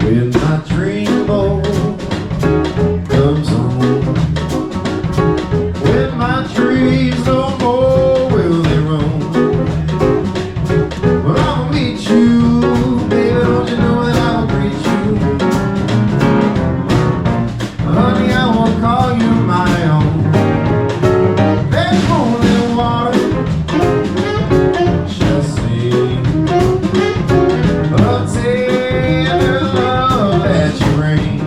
When my dreamboat comes home, when my dreams no more will they roam, well, I'll meet you, baby, don't you know that I'll greet you. Honey, I will call you my own. There's only water shall sing a tender love that you bring.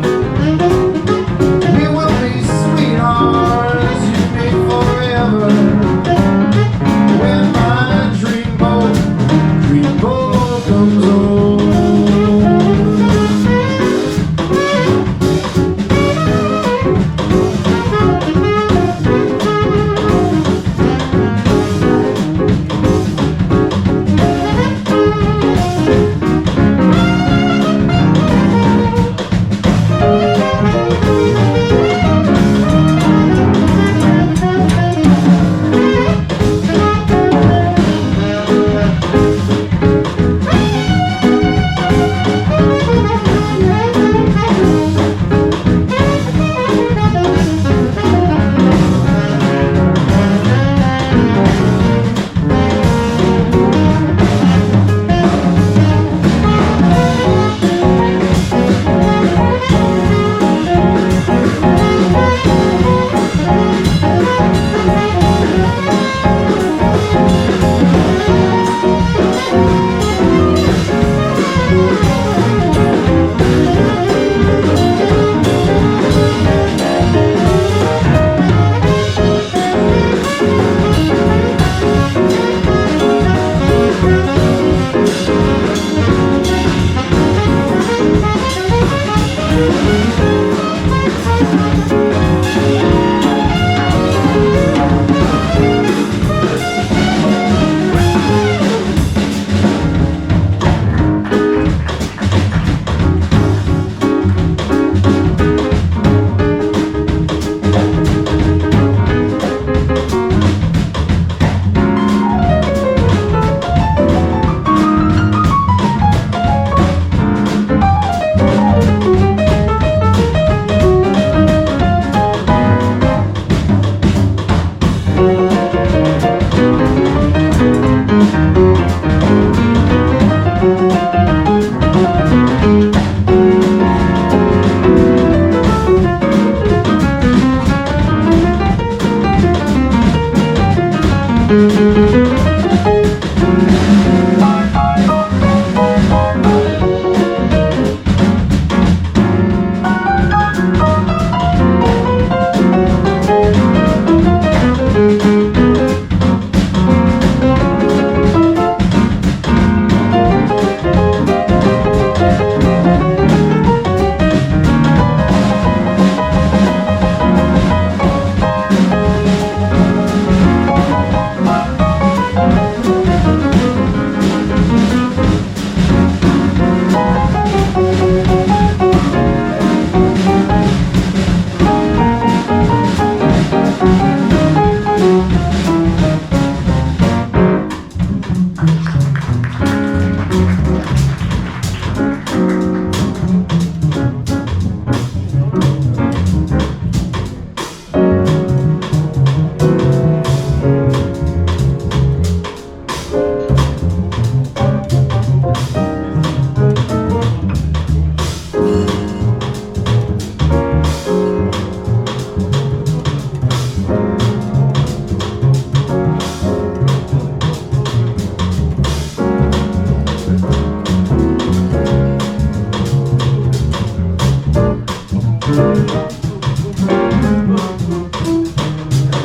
We will be sweethearts, you me forever. When my dreamboat comes home.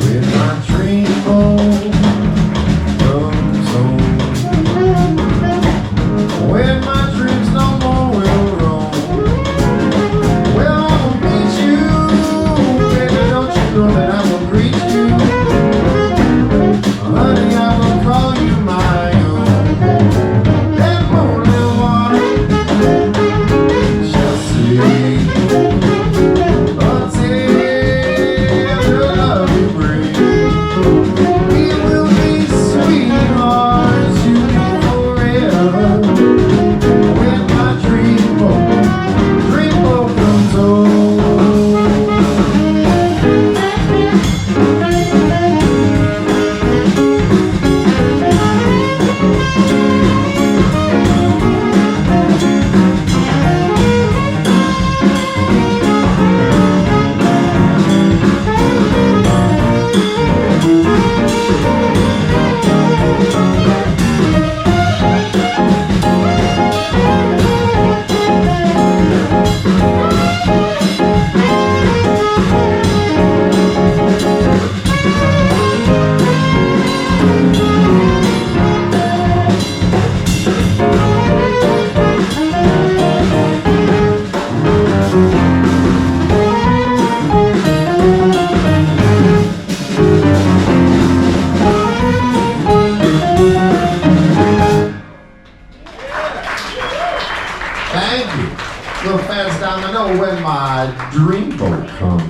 When my dreamboat comes home, when my dreams no more will roam, well, I will meet you, baby, don't you know that I will greet you, honey, I will call you my own. That moonlit water shall sing until the love you bring. We will be sweethearts, you forever. When my dreamboat comes home. Thank you. Little Fats Domino, when my dreamboat comes.